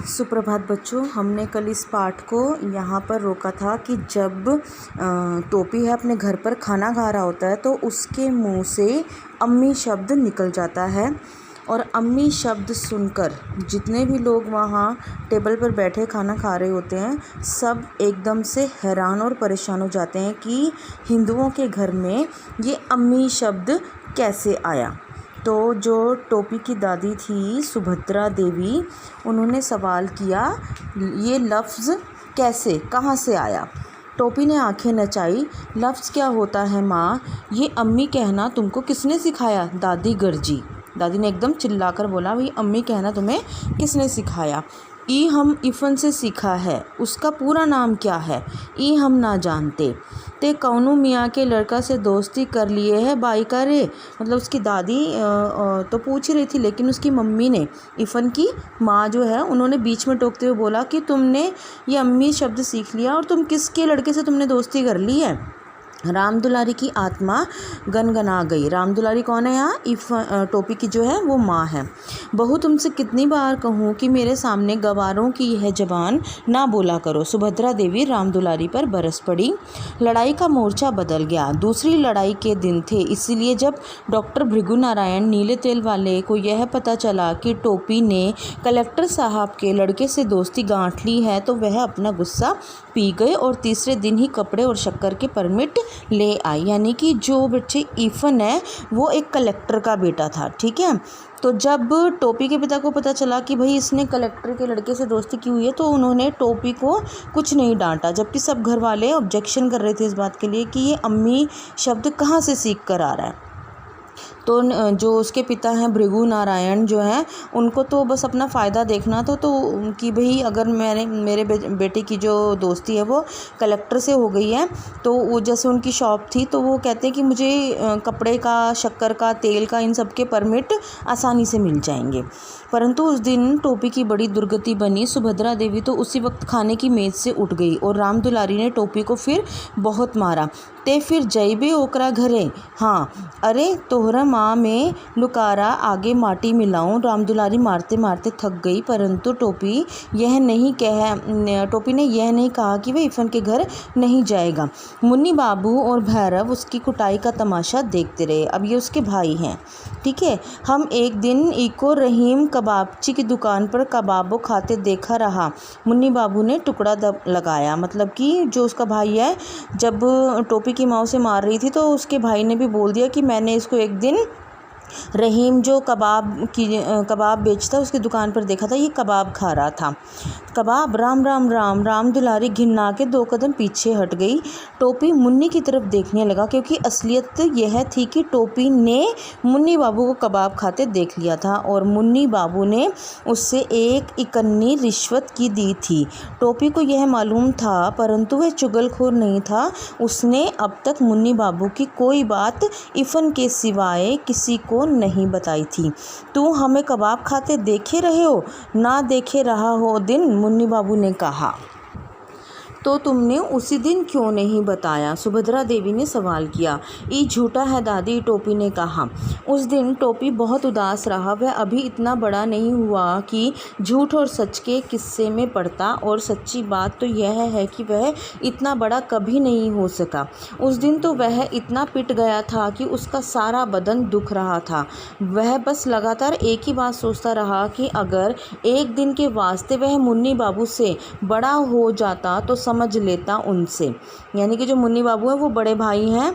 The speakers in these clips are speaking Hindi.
सुप्रभात बच्चों। हमने कल इस पाठ को यहाँ पर रोका था कि जब टोपी है अपने घर पर खाना खा रहा होता है तो उसके मुंह से अम्मी शब्द निकल जाता है और अम्मी शब्द सुनकर जितने भी लोग वहाँ टेबल पर बैठे खाना खा रहे होते हैं सब एकदम से हैरान और परेशान हो जाते हैं कि हिंदुओं के घर में ये अम्मी शब्द कैसे आया। तो जो टोपी की दादी थी सुभद्रा देवी, उन्होंने सवाल किया ये लफ्ज़ कैसे कहाँ से आया। टोपी ने आंखें नचाई। लफ्ज़ क्या होता है माँ, ये अम्मी कहना तुमको किसने सिखाया? दादी गरजी। दादी ने एकदम चिल्लाकर बोला, भाई अम्मी कहना तुम्हें किसने सिखाया? ई हम इफ़न से सीखा है। उसका पूरा नाम क्या है? ई हम ना जानते। ते कौनू मियाँ के लड़का से दोस्ती कर लिए है बाई का रे। मतलब उसकी दादी तो पूछ रही थी, लेकिन उसकी मम्मी ने, इफ़न की माँ जो है, उन्होंने बीच में टोकते हुए बोला कि तुमने ये अम्मी शब्द सीख लिया और तुम किसके लड़के से तुमने दोस्ती कर ली है? राम दुलारी की आत्मा गनगना गई। राम दुलारी कौन है यहाँ? टोपी की जो है वो माँ है। बहू तुमसे कितनी बार कहूँ कि मेरे सामने गवारों की यह जबान ना बोला करो। सुभद्रा देवी राम दुलारी पर बरस पड़ी। लड़ाई का मोर्चा बदल गया। दूसरी लड़ाई के दिन थे, इसीलिए जब डॉक्टर भृगु नारायण नीले तेल वाले को यह पता चला कि टोपी ने कलेक्टर साहब के लड़के से दोस्ती गांठ ली है तो वह अपना गुस्सा पी गए और तीसरे दिन ही कपड़े और शक्कर के परमिट ले आई। यानी कि जो बच्चे इफ़न है वो एक कलेक्टर का बेटा था, ठीक है। तो जब टोपी के पिता को पता चला कि भाई इसने कलेक्टर के लड़के से दोस्ती की हुई है तो उन्होंने टोपी को कुछ नहीं डांटा, जबकि सब घर वाले ऑब्जेक्शन कर रहे थे इस बात के लिए कि ये अम्मी शब्द कहाँ से सीख कर आ रहा है। तो जो उसके पिता हैं भृगु नारायण जो हैं, उनको तो बस अपना फ़ायदा देखना था तो कि भाई अगर मेरे बेटे की जो दोस्ती है वो कलेक्टर से हो गई है तो वो जैसे उनकी शॉप थी तो वो कहते हैं कि मुझे कपड़े का, शक्कर का, तेल का, इन सब के परमिट आसानी से मिल जाएंगे। परंतु उस दिन टोपी की बड़ी दुर्गति बनी। सुभद्रा देवी तो उसी वक्त खाने की मेज़ से उठ गई और राम दुलारी ने टोपी को फिर बहुत मारा। ते फिर जइबे ओकरा घरे, हाँ अरे तोहरा माँ में लुकारा आगे माटी मिलाऊं। राम दुलारी मारते मारते थक गई, परंतु टोपी ने यह नहीं कहा कि वह इफ़न के घर नहीं जाएगा। मुन्नी बाबू और भैरव उसकी कुटाई का तमाशा देखते रहे। अब ये उसके भाई हैं, ठीक है। हम एक दिन इको रहीम कबाबची की दुकान पर कबाबो खाते देखा रहा। मुन्नी बाबू ने टुकड़ा लगाया। मतलब कि जो उसका भाई है, जब टोपी की माँ उसे मार रही थी तो उसके भाई ने भी बोल दिया कि मैंने इसको एक दिन रहीम जो कबाब बेचता उसकी दुकान पर देखा था, ये कबाब खा रहा था। कबाब, राम राम राम। राम दुलारी घिन्ना के 2 कदम पीछे हट गई। टोपी मुन्नी की तरफ देखने लगा, क्योंकि असलियत यह थी कि टोपी ने मुन्नी बाबू को कबाब खाते देख लिया था और मुन्नी बाबू ने उससे 1 इकन्नी रिश्वत की दी थी। टोपी को यह मालूम था, परंतु वह चुगलखोर नहीं था। उसने अब तक मुन्नी बाबू की कोई बात इफ़न के सिवाय किसी को नहीं बताई थी। तू हमें कबाब खाते देखे रहे हो? ना देखे रहा हो दिन, मुन्नी बाबू ने कहा। तो तुमने उसी दिन क्यों नहीं बताया? सुभद्रा देवी ने सवाल किया। ये झूठा है दादी, टोपी ने कहा। उस दिन टोपी बहुत उदास रहा। वह अभी इतना बड़ा नहीं हुआ कि झूठ और सच के किस्से में पड़ता, और सच्ची बात तो यह है कि वह इतना बड़ा कभी नहीं हो सका। उस दिन तो वह इतना पिट गया था कि उसका सारा बदन दुख रहा था। वह बस लगातार एक ही बात सोचता रहा कि अगर एक दिन के वास्ते वह मुन्नी बाबू से बड़ा हो जाता तो समझ लेता उनसे। यानी कि जो मुन्नी बाबू हैं वो बड़े भाई हैं,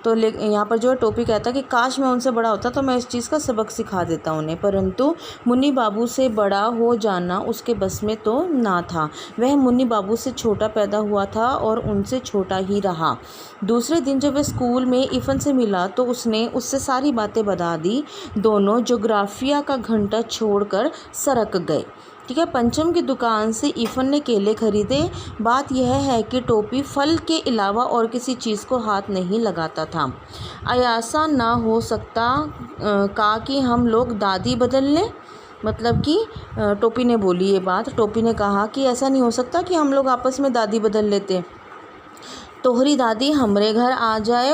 तो यहाँ पर जो है टोपी कहता कि काश मैं उनसे बड़ा होता तो मैं इस चीज़ का सबक सिखा देता उन्हें। परंतु मुन्नी बाबू से बड़ा हो जाना उसके बस में तो ना था। वह मुन्नी बाबू से छोटा पैदा हुआ था और उनसे छोटा ही रहा। दूसरे दिन जब वह स्कूल में इफ़न से मिला तो उसने उससे सारी बातें बता दी। दोनों जोग्राफिया का घंटा छोड़कर सरक गए, ठीक है। पंचम की दुकान से इफ़न ने केले खरीदे। बात यह है कि टोपी फल के अलावा और किसी चीज़ को हाथ नहीं लगाता था। ऐसा ना हो सकता का कि हम लोग दादी बदल लें? मतलब कि टोपी ने बोली ये बात। टोपी ने कहा कि ऐसा नहीं हो सकता कि हम लोग आपस में दादी बदल लेते। तोहरी दादी हमरे घर आ जाए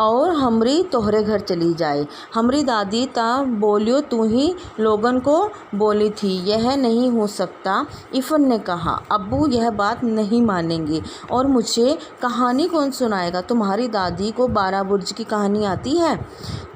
और हमरी तोहरे घर चली जाए। हमरी दादी ता बोलियो तू ही लोगन को बोली थी, यह नहीं हो सकता। इफ़न ने कहा, अब्बू यह बात नहीं मानेंगे और मुझे कहानी कौन सुनाएगा। तुम्हारी दादी को 12 बुर्ज की कहानी आती है।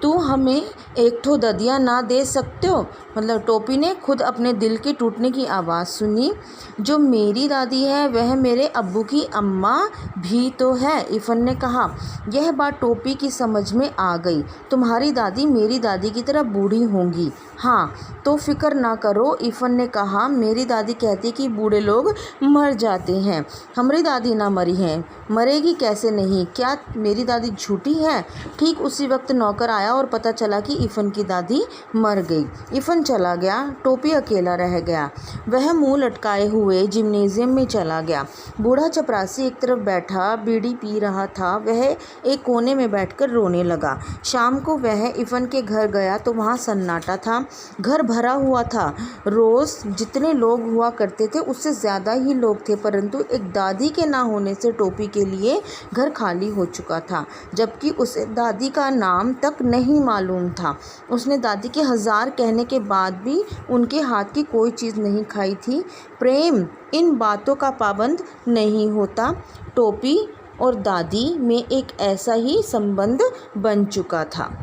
तू हमें एक ठो ददिया ना दे सकते हो। मतलब टोपी ने खुद अपने दिल के टूटने की आवाज़ सुनी। जो मेरी दादी है वह मेरे अब्बू की अम्मा भी तो है, इफ़न ने कहा। यह बात टोपी की समझ में आ गई। तुम्हारी दादी मेरी दादी की तरह बूढ़ी होंगी। हाँ तो फिक्र ना करो, इफ़न ने कहा। मेरी दादी कहती कि बूढ़े लोग मर जाते हैं। हमारी दादी ना मरी है, मरेगी कैसे नहीं। क्या मेरी दादी झूठी है। ठीक उसी वक्त नौकर आया और पता चला कि इफ़न की दादी मर गई। इफ़न चला गया, टोपी अकेला रह गया। वह मुंह लटकाए हुए जिम्नेजियम में चला गया। बूढ़ा चपरासी एक तरफ बैठा बीड़ी पी रहा था। वह एक कोने में बैठकर रोने लगा। शाम को वह इफ़न के घर गया तो वहाँ सन्नाटा था। घर भरा हुआ था। रोज़ जितने लोग हुआ करते थे उससे ज़्यादा ही लोग थे, परंतु एक दादी के ना होने से टोपी के लिए घर खाली हो चुका था, जबकि उसे दादी का नाम तक नहीं मालूम था। उसने दादी के 1000 कहने के बाद भी उनके हाथ की कोई चीज़ नहीं खाई थी। प्रेम इन बातों का पाबंद नहीं होता। टोपी और दादी में एक ऐसा ही संबंध बन चुका था।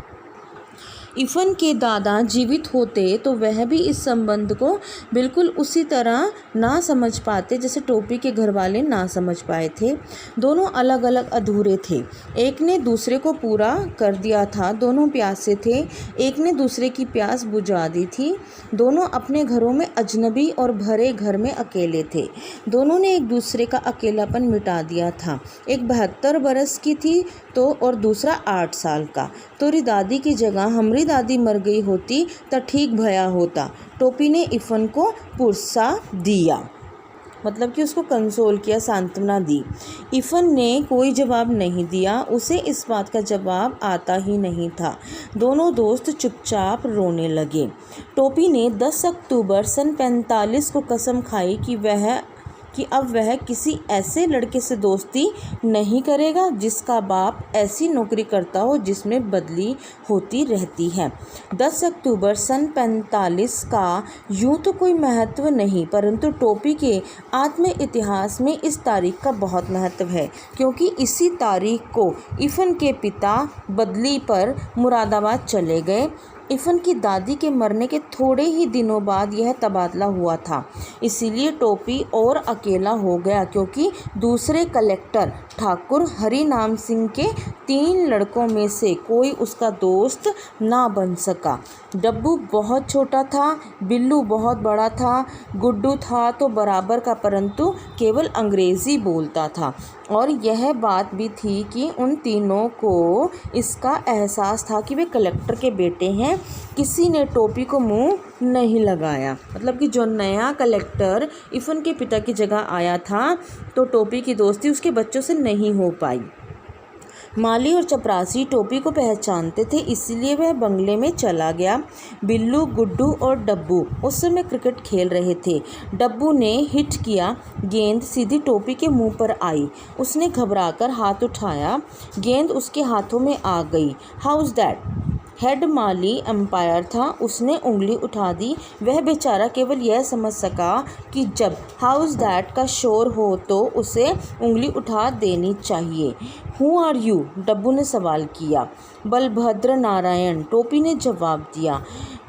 इफ़न के दादा जीवित होते तो वह भी इस संबंध को बिल्कुल उसी तरह ना समझ पाते जैसे टोपी के घर वाले ना समझ पाए थे। दोनों अलग अलग अधूरे थे। एक ने दूसरे को पूरा कर दिया था। दोनों प्यासे थे, एक ने दूसरे की प्यास बुझा दी थी। दोनों अपने घरों में अजनबी और भरे घर में अकेले थे। दोनों ने एक दूसरे का अकेलापन मिटा दिया था। एक 72 बरस की थी तो और दूसरा 8 साल का। तोरी दादी की जगह हमरी दादी मर गई होती तो ठीक भया होता। टोपी ने इफ़न को पुरसा दिया, मतलब कि उसको कंसोल किया, सांत्वना दी। इफ़न ने कोई जवाब नहीं दिया। उसे इस बात का जवाब आता ही नहीं था। दोनों दोस्त चुपचाप रोने लगे। टोपी ने 10 अक्टूबर सन 45 को कसम खाई कि अब वह किसी ऐसे लड़के से दोस्ती नहीं करेगा जिसका बाप ऐसी नौकरी करता हो जिसमें बदली होती रहती है। 10 अक्टूबर सन 45 का यूँ तो कोई महत्व नहीं, परंतु टोपी के आत्म इतिहास में इस तारीख का बहुत महत्व है, क्योंकि इसी तारीख को इफ़न के पिता बदली पर मुरादाबाद चले गए। इफ़न की दादी के मरने के थोड़े ही दिनों बाद यह तबादला हुआ था। इसीलिए टोपी और अकेला हो गया, क्योंकि दूसरे कलेक्टर ठाकुर हरि नाम सिंह के 3 लड़कों में से कोई उसका दोस्त ना बन सका। डब्बू बहुत छोटा था, बिल्लू बहुत बड़ा था, गुड्डू था तो बराबर का, परंतु केवल अंग्रेज़ी बोलता था। और यह बात भी थी कि उन तीनों को इसका एहसास था कि वे कलेक्टर के बेटे हैं। किसी ने टोपी को मुंह नहीं लगाया। मतलब कि जो नया कलेक्टर इफ़न के पिता की जगह आया था तो टोपी की दोस्ती उसके बच्चों से नहीं हो पाई। माली और चपरासी टोपी को पहचानते थे, इसलिए वह बंगले में चला गया। बिल्लू, गुड्डू और डब्बू उस समय क्रिकेट खेल रहे थे। डब्बू ने हिट किया, गेंद सीधी टोपी के मुंह पर आई। उसने घबराकर हाथ उठाया, गेंद उसके हाथों में आ गई। How is that? Head Mali umpire था, उसने उंगली उठा दी। वह बेचारा केवल यह समझ सका कि जब हाउस दैट का शोर हो तो उसे उंगली उठा देनी चाहिए। Who are you? डब्बू ने सवाल किया। बलभद्र नारायण, टोपी ने जवाब दिया।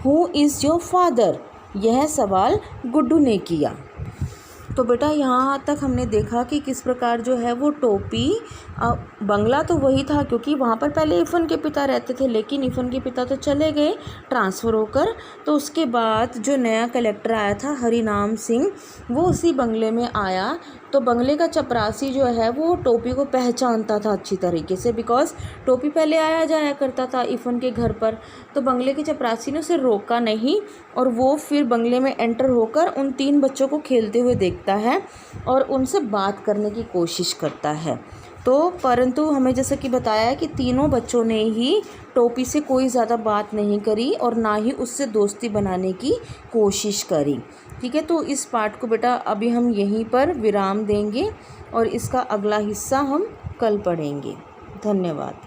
Who is your father? यह सवाल गुड्डू ने किया। तो बेटा यहाँ तक हमने देखा कि किस प्रकार जो है वो टोपी, बंगला तो वही था क्योंकि वहाँ पर पहले इफ़न के पिता रहते थे, लेकिन इफ़न के पिता तो चले गए ट्रांसफ़र होकर। तो उसके बाद जो नया कलेक्टर आया था हरिनाम सिंह, वो उसी बंगले में आया। तो बंगले का चपरासी जो है वो टोपी को पहचानता था अच्छी तरीके से, बिकॉज़ टोपी पहले आया जाया करता था इफ़न के घर पर। तो बंगले के चपरासी ने उसे रोका नहीं और वो फिर बंगले में एंटर होकर उन 3 बच्चों को खेलते हुए देखता है और उनसे बात करने की कोशिश करता है। तो परंतु हमें जैसा कि बताया है कि तीनों बच्चों ने ही टोपी से कोई ज़्यादा बात नहीं करी और ना ही उससे दोस्ती बनाने की कोशिश करी। ठीक है, तो इस पार्ट को बेटा अभी हम यहीं पर विराम देंगे और इसका अगला हिस्सा हम कल पढ़ेंगे। धन्यवाद।